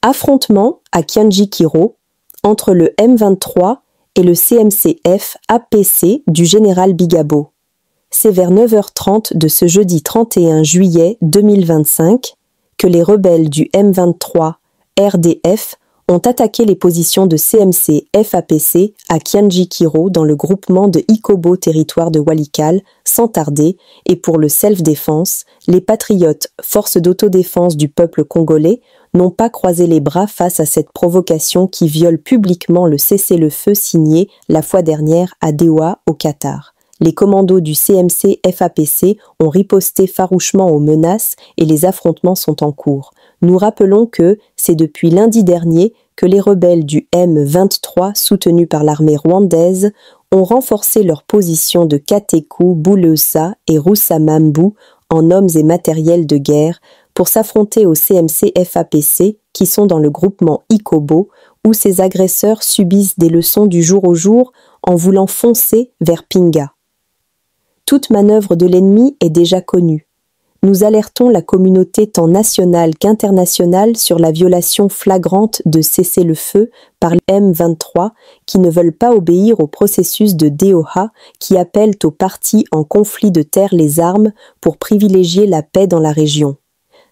Affrontement à Kianjikiro entre le M23 et le CMC-FAPC du général Bigabo. C'est vers 9h30 de ce jeudi 31 juillet 2025 que les rebelles du M23 RDF ont attaqué les positions de CMC-FAPC à Kianjikiro dans le groupement de Ikobo territoire de Walikale sans tarder, et pour le self-défense, les patriotes forces d'autodéfense du peuple congolais n'ont pas croisé les bras face à cette provocation qui viole publiquement le cessez-le-feu signé la fois dernière à Doha au Qatar. Les commandos du CMC-FAPC ont riposté farouchement aux menaces et les affrontements sont en cours. Nous rappelons que c'est depuis lundi dernier que les rebelles du M23, soutenus par l'armée rwandaise, ont renforcé leur position de Kateku, Bouleusa et Roussamambu en hommes et matériels de guerre pour s'affronter au CMC-FAPC qui sont dans le groupement Ikobo où ces agresseurs subissent des leçons du jour au jour en voulant foncer vers Pinga. Toute manœuvre de l'ennemi est déjà connue. Nous alertons la communauté tant nationale qu'internationale sur la violation flagrante de cessez-le-feu par les M23 qui ne veulent pas obéir au processus de Doha qui appellent aux parties en conflit de taire les armes pour privilégier la paix dans la région.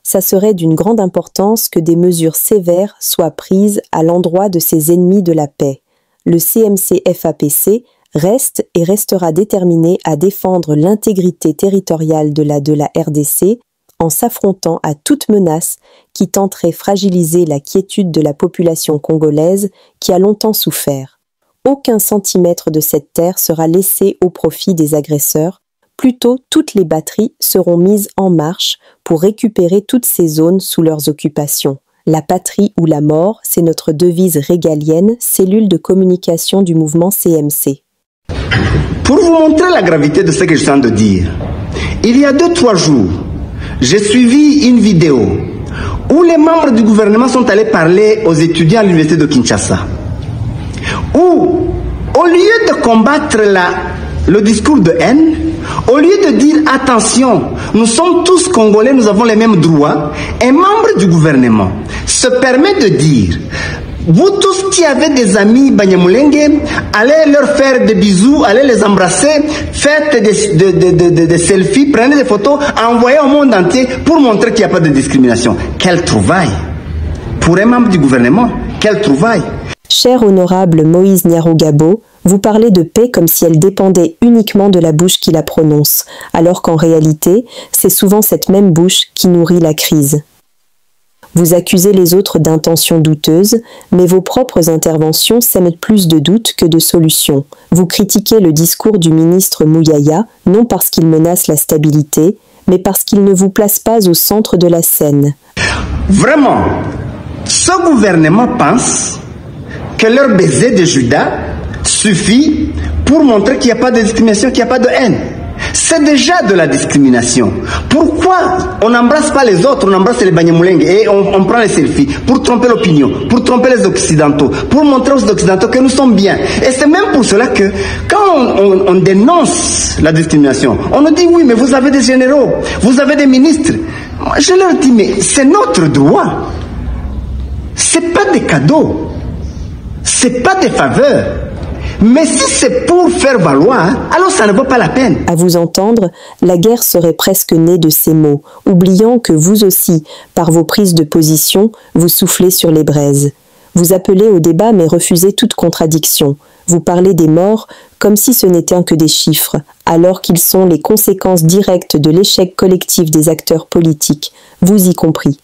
Ça serait d'une grande importance que des mesures sévères soient prises à l'endroit de ces ennemis de la paix. Le CMC-FAPC reste et restera déterminé à défendre l'intégrité territoriale de la RDC en s'affrontant à toute menace qui tenterait fragiliser la quiétude de la population congolaise qui a longtemps souffert. Aucun centimètre de cette terre sera laissé au profit des agresseurs, plutôt toutes les batteries seront mises en marche pour récupérer toutes ces zones sous leurs occupations. La patrie ou la mort, c'est notre devise régalienne, cellule de communication du mouvement CMC. Pour vous montrer la gravité de ce que je viens de dire, il y a 2-3 jours, j'ai suivi une vidéo où les membres du gouvernement sont allés parler aux étudiants à l'université de Kinshasa. Où, au lieu de combattre le discours de haine, au lieu de dire attention, nous sommes tous Congolais, nous avons les mêmes droits, un membre du gouvernement se permet de dire: vous tous qui avez des amis Banyamulenge, allez leur faire des bisous, allez les embrasser, faites des selfies, prenez des photos, envoyez au monde entier pour montrer qu'il n'y a pas de discrimination. Quelle trouvaille! Pour un membre du gouvernement, quelle trouvaille! Cher honorable Moïse Nyarugabo, vous parlez de paix comme si elle dépendait uniquement de la bouche qui la prononce, alors qu'en réalité, c'est souvent cette même bouche qui nourrit la crise. Vous accusez les autres d'intentions douteuses, mais vos propres interventions sèment plus de doutes que de solutions. Vous critiquez le discours du ministre Mouyaya, non parce qu'il menace la stabilité, mais parce qu'il ne vous place pas au centre de la scène. Vraiment, ce gouvernement pense que leur baiser de Judas suffit pour montrer qu'il n'y a pas de discrimination, qu'il n'y a pas de haine. C'est déjà de la discrimination. Pourquoi on n'embrasse pas les autres, on embrasse les Banyamulenge et on prend les selfies pour tromper l'opinion, pour tromper les Occidentaux, pour montrer aux Occidentaux que nous sommes bien. Et c'est même pour cela que quand on dénonce la discrimination, on nous dit oui, mais vous avez des généraux, vous avez des ministres. Je leur dis, mais c'est notre droit. C'est pas des cadeaux, c'est pas des faveurs. Mais si c'est pour faire valoir, alors ça ne vaut pas la peine. À vous entendre, la guerre serait presque née de ces mots, oubliant que vous aussi, par vos prises de position, vous soufflez sur les braises. Vous appelez au débat mais refusez toute contradiction. Vous parlez des morts comme si ce n'étaient que des chiffres, alors qu'ils sont les conséquences directes de l'échec collectif des acteurs politiques, vous y compris.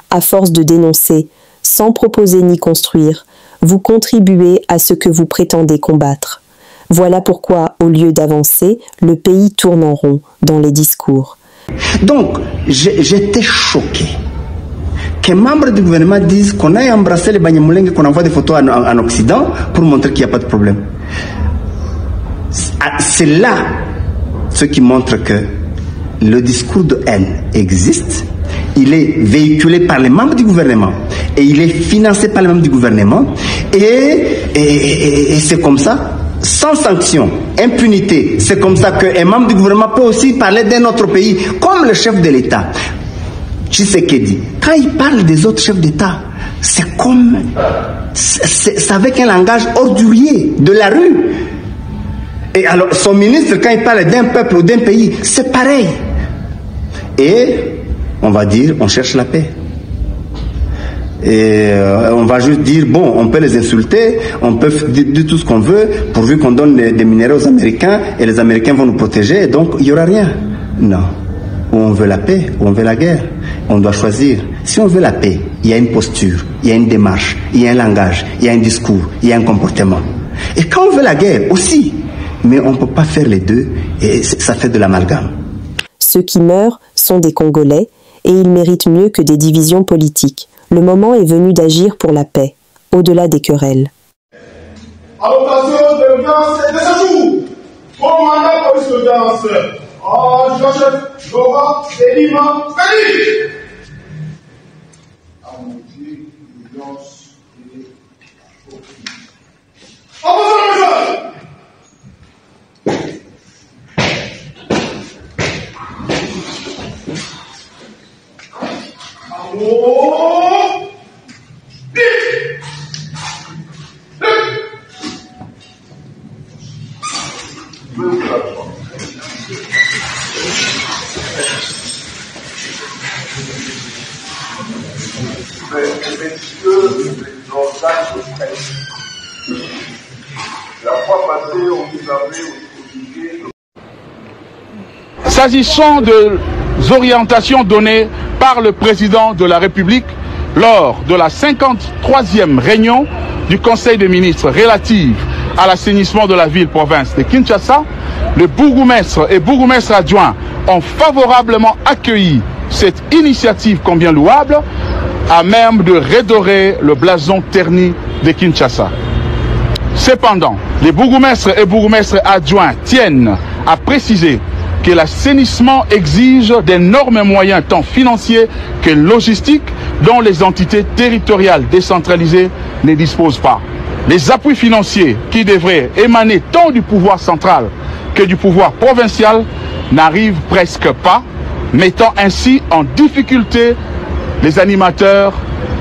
À force de dénoncer, sans proposer ni construire, vous contribuez à ce que vous prétendez combattre. Voilà pourquoi, au lieu d'avancer, le pays tourne en rond dans les discours. Donc, j'étais choqué qu'un membre du gouvernement dise qu'on a embrassé les Banyamulenge, qu'on envoie des photos en Occident pour montrer qu'il n'y a pas de problème. C'est là ce qui montre que le discours de haine existe. Il est véhiculé par les membres du gouvernement et il est financé par les membres du gouvernement et c'est comme ça, sans sanction, impunité. C'est comme ça qu'un membre du gouvernement peut aussi parler d'un autre pays, comme le chef de l'État. Tshisekedi, quand il parle des autres chefs d'État, c'est comme... C'est avec un langage ordurier de la rue. Et alors, son ministre, quand il parle d'un peuple ou d'un pays, c'est pareil. Et on va dire, on cherche la paix. Et on va juste dire, bon, on peut les insulter, on peut dire tout ce qu'on veut, pourvu qu'on donne des minéraux aux Américains, et les Américains vont nous protéger, et donc il n'y aura rien. Non. Ou on veut la paix, ou on veut la guerre. On doit choisir. Si on veut la paix, il y a une posture, il y a une démarche, il y a un langage, il y a un discours, il y a un comportement. Et quand on veut la guerre aussi, mais on ne peut pas faire les deux, et ça fait de l'amalgame. Ceux qui meurent sont des Congolais, et ils méritent mieux que des divisions politiques. Le moment est venu d'agir pour la paix, au-delà des querelles. À l'occasion de l'audience de ce jour, commandant police d'audience, Georges Laurent Elima Félix. S'agissant des orientations données par le président de la République lors de la 53e réunion du Conseil des ministres relative à l'assainissement de la ville-province de Kinshasa, le bourgmestre et bourgmestre adjoints ont favorablement accueilli cette initiative combien louable, à même de redorer le blason terni de Kinshasa. Cependant, les bourgmestres et bourgmestres adjoints tiennent à préciser que l'assainissement exige d'énormes moyens tant financiers que logistiques dont les entités territoriales décentralisées ne disposent pas. Les appuis financiers qui devraient émaner tant du pouvoir central que du pouvoir provincial n'arrivent presque pas, mettant ainsi en difficulté les animateurs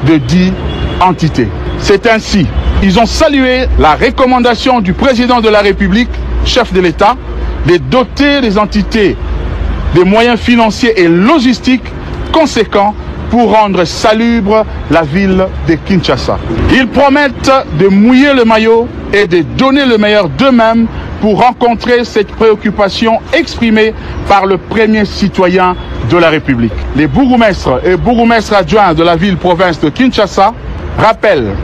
de dites entités. C'est ainsi, ils ont salué la recommandation du président de la République, chef de l'État, de doter les entités des moyens financiers et logistiques conséquents pour rendre salubre la ville de Kinshasa. Ils promettent de mouiller le maillot et de donner le meilleur d'eux-mêmes pour rencontrer cette préoccupation exprimée par le premier citoyen de la République. Les bourgmestres et bourgmestres adjoints de la ville-province de Kinshasa rappellent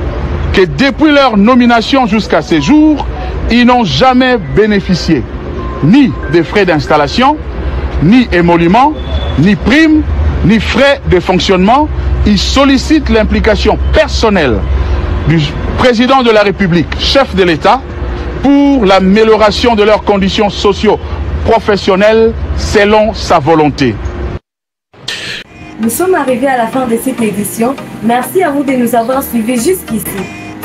que depuis leur nomination jusqu'à ce jour, ils n'ont jamais bénéficié ni des frais d'installation, ni émoluments, ni primes, ni frais de fonctionnement. Ils sollicitent l'implication personnelle du président de la République, chef de l'État, pour l'amélioration de leurs conditions socio-professionnelles selon sa volonté. Nous sommes arrivés à la fin de cette édition. Merci à vous de nous avoir suivis jusqu'ici.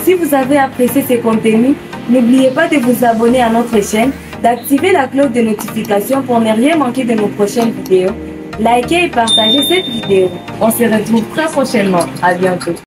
Si vous avez apprécié ces contenus, n'oubliez pas de vous abonner à notre chaîne, d'activer la cloche de notification pour ne rien manquer de nos prochaines vidéos. Likez et partagez cette vidéo. On se retrouve très prochainement. À bientôt.